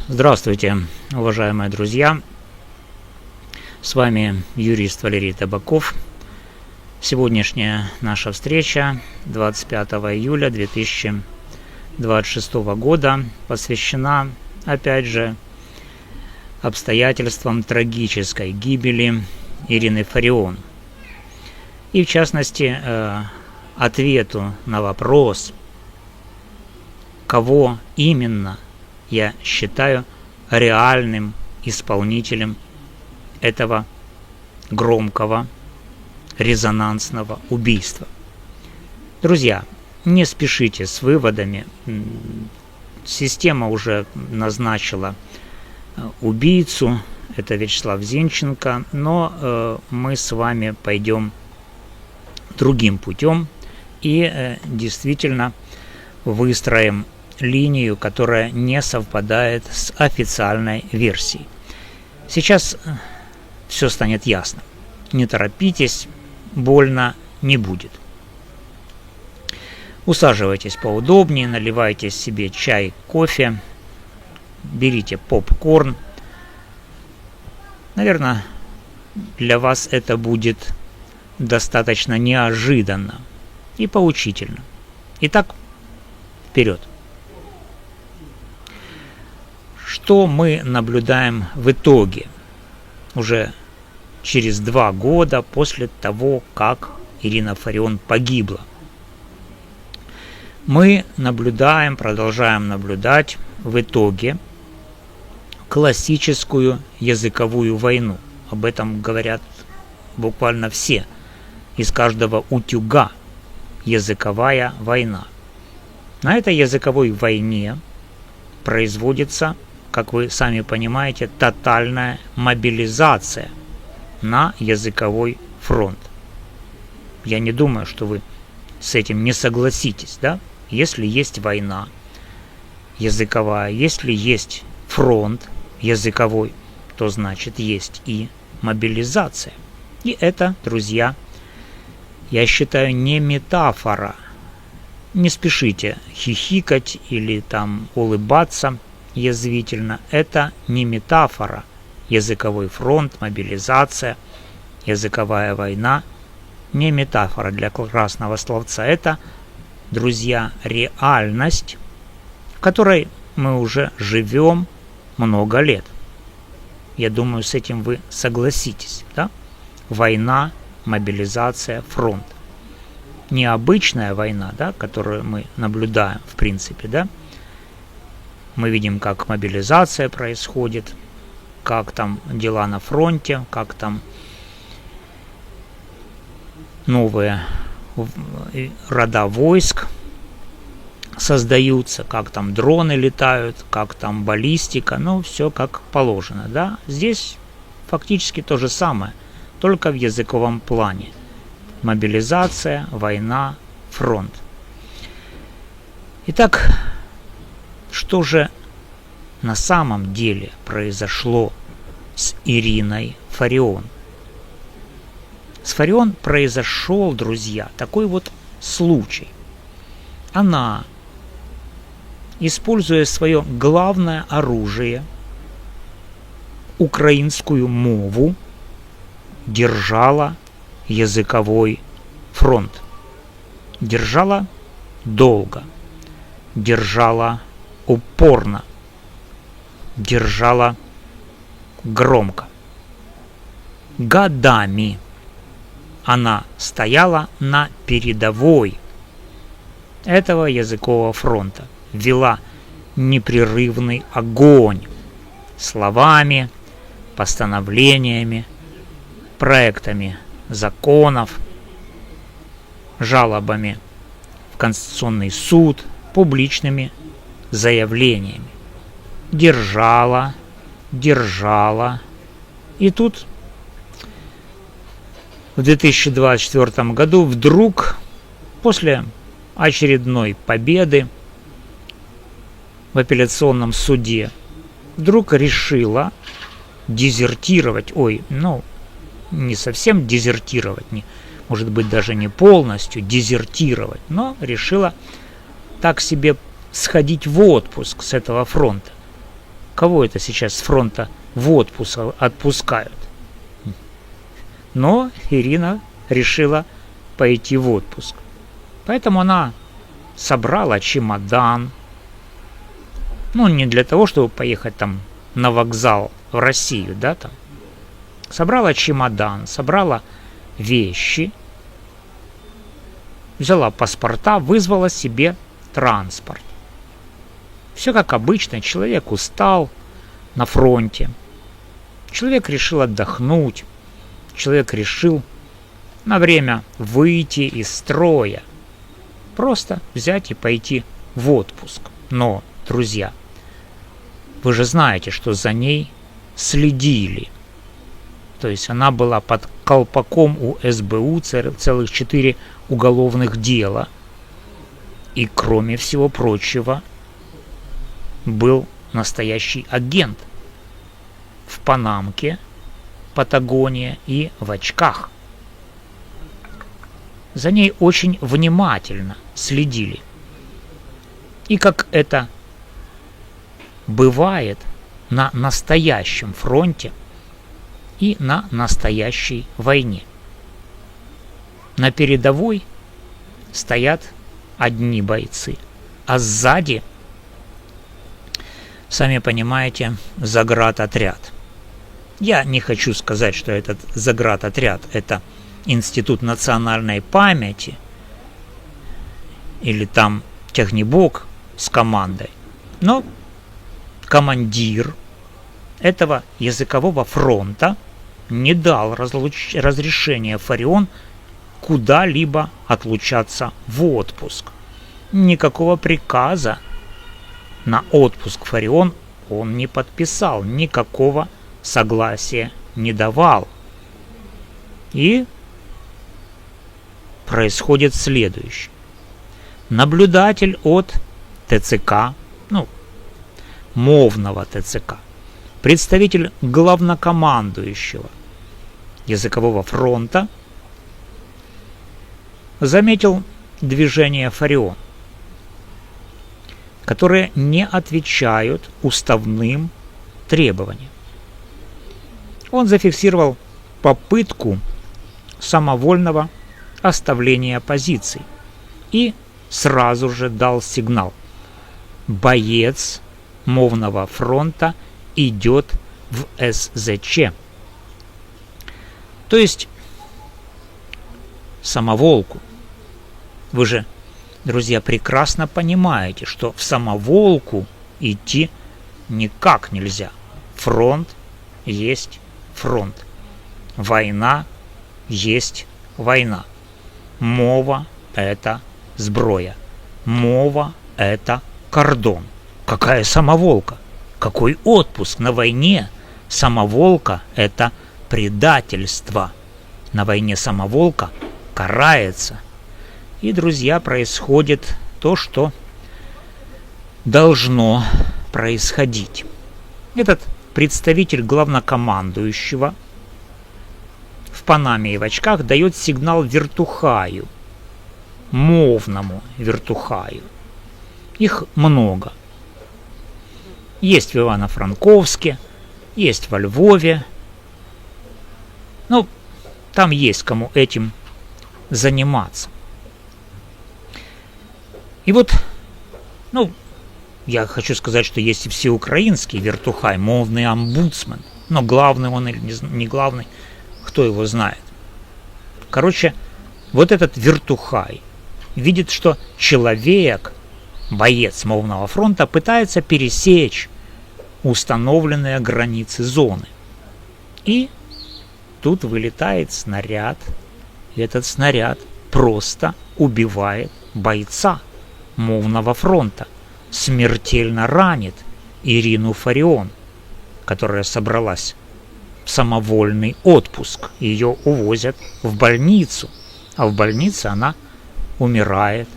Здравствуйте, уважаемые друзья! С вами юрист Валерий Табаков. Сегодняшняя наша встреча 25 июля 2026 года посвящена, опять же, обстоятельствам трагической гибели Ирины Фарион. И, в частности, ответу на вопрос, кого именно я считаю реальным исполнителем этого громкого, резонансного убийства. Друзья, не спешите с выводами. Система уже назначила убийцу, это Вячеслав Зинченко, но мы с вами пойдем другим путем и действительно выстроим линию, которая не совпадает с официальной версией. Сейчас все станет ясно. Не торопитесь, больно не будет. Усаживайтесь поудобнее, наливайте себе чай, кофе, берите попкорн. Наверное, для вас это будет достаточно неожиданно и поучительно. Итак, вперед! Что мы наблюдаем в итоге уже через 2 года после того, как Ирина Фарион погибла? Мы наблюдаем, продолжаем наблюдать в итоге классическую языковую войну. Об этом говорят буквально все. Из каждого утюга языковая война. На этой языковой войне производится, как вы сами понимаете, тотальная мобилизация на языковой фронт. Я не думаю, что вы с этим не согласитесь, да? Если есть война языковая, если есть фронт языковой, то значит есть и мобилизация. И это, друзья, я считаю, не метафора. Не спешите хихикать или там улыбаться язвительно. Это не метафора. Языковой фронт, мобилизация, языковая война не метафора для красного словца. Это, друзья, реальность, в которой мы уже живем много лет. Я думаю, с этим вы согласитесь, да? Война, мобилизация, фронт. Необычная война, да, которую мы наблюдаем, в принципе, да? Мы видим, как мобилизация происходит, как там дела на фронте, как там новые рода войск создаются, как там дроны летают, как там баллистика, ну, все как положено, да. Здесь фактически то же самое, только в языковом плане. Мобилизация, война, фронт. Итак, что же на самом деле произошло с Ириной Фарион? С Фарион произошел, друзья, такой вот случай. Она, используя свое главное оружие, украинскую мову, держала языковой фронт. Держала долго, держала упорно, держала громко. Годами она стояла на передовой этого языкового фронта, вела непрерывный огонь словами, постановлениями, проектами законов, жалобами в Конституционный суд, публичными заявлениями. Держала. И тут в 2024 году вдруг, после очередной победы в апелляционном суде, вдруг решила дезертировать, не совсем дезертировать, может быть, даже не полностью дезертировать, но решила так себе сходить в отпуск с этого фронта. Кого это сейчас с фронта в отпуск отпускают? Но Ирина решила пойти в отпуск. Поэтому она собрала чемодан. Ну, не для того, чтобы поехать там на вокзал в Россию, да, там. Собрала чемодан, собрала вещи, взяла паспорта, вызвала себе транспорт. Все как обычно, человек устал на фронте. Человек решил отдохнуть. Человек решил на время выйти из строя. Просто взять и пойти в отпуск. Но, друзья, вы же знаете, что за ней следили. То есть она была под колпаком у СБУ, целых 4 уголовных дела. И, кроме всего прочего, был настоящий агент в панамке, Патагония и в очках. За ней очень внимательно следили. И как это бывает на настоящем фронте и на настоящей войне. На передовой стоят одни бойцы, а сзади, сами понимаете, заградотряд. Я не хочу сказать, что этот заградотряд – это Институт национальной памяти или там технибок с командой, но командир этого языкового фронта не дал разрешения Фарион куда-либо отлучаться в отпуск. Никакого приказа на отпуск Фарион он не подписал, никакого согласия не давал. И происходит следующее. Наблюдатель от ТЦК, мовного ТЦК, представитель главнокомандующего языкового фронта заметил движение Фарион, которые не отвечают уставным требованиям. Он зафиксировал попытку самовольного оставления позиций и сразу же дал сигнал: боец мовного фронта идет в СЗЧ. То есть самоволку. Вы же, друзья, прекрасно понимаете, что в самоволку идти никак нельзя. Фронт есть фронт. Война есть война. Мова – это зброя. Мова – это кордон. Какая самоволка? Какой отпуск на войне? Самоволка – это предательство. На войне самоволка карается. И, друзья, происходит то, что должно происходить. Этот представитель главнокомандующего в панаме и в очках дает сигнал вертухаю, мовному вертухаю. Их много. Есть в Ивано-Франковске, есть во Львове. Там есть кому этим заниматься. И вот, я хочу сказать, что есть и всеукраинский вертухай, мовный омбудсмен. Но главный он или не главный, кто его знает. Короче, вот этот вертухай видит, что человек, боец мовного фронта, пытается пересечь установленные границы зоны. И тут вылетает снаряд, и этот снаряд просто убивает бойца мовного фронта, смертельно ранит Ирину Фарион, которая собралась в самовольный отпуск. Ее увозят в больницу, а в больнице она умирает.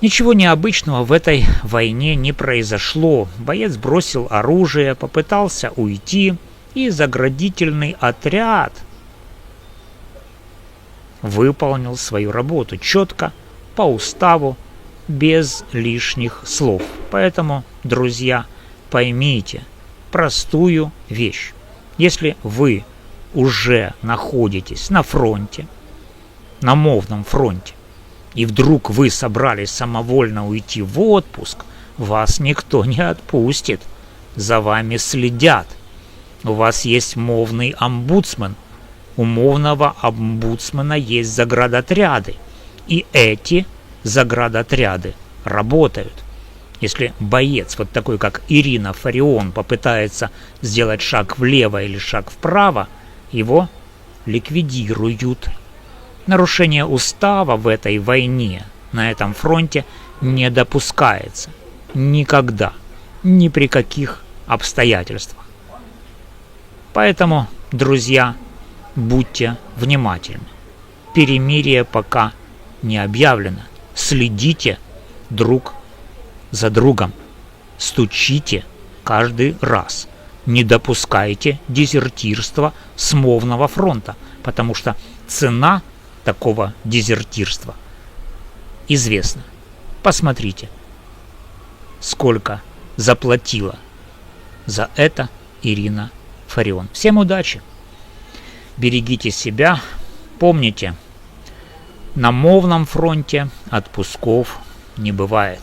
Ничего необычного в этой войне не произошло. Боец бросил оружие, попытался уйти, и заградительный отряд выполнил свою работу четко, по уставу, без лишних слов. Поэтому, друзья, поймите простую вещь. Если вы уже находитесь на фронте, на мовном фронте, и вдруг вы собрались самовольно уйти в отпуск, вас никто не отпустит. За вами следят. У вас есть мовный омбудсмен. У мовного омбудсмена есть заградотряды. И эти заградотряды работают. Если боец, вот такой как Ирина Фарион, попытается сделать шаг влево или шаг вправо, его ликвидируют. Нарушение устава в этой войне, на этом фронте, не допускается. Никогда. Ни при каких обстоятельствах. Поэтому, друзья, будьте внимательны. Перемирие пока не объявлено. Следите друг за другом. Стучите каждый раз. Не допускайте дезертирства с мовного фронта, потому что цена такого дезертирства известна. Посмотрите, сколько заплатила за это Ирина Фарион. Всем удачи! Берегите себя. Помните, на мовном фронте отпусков не бывает.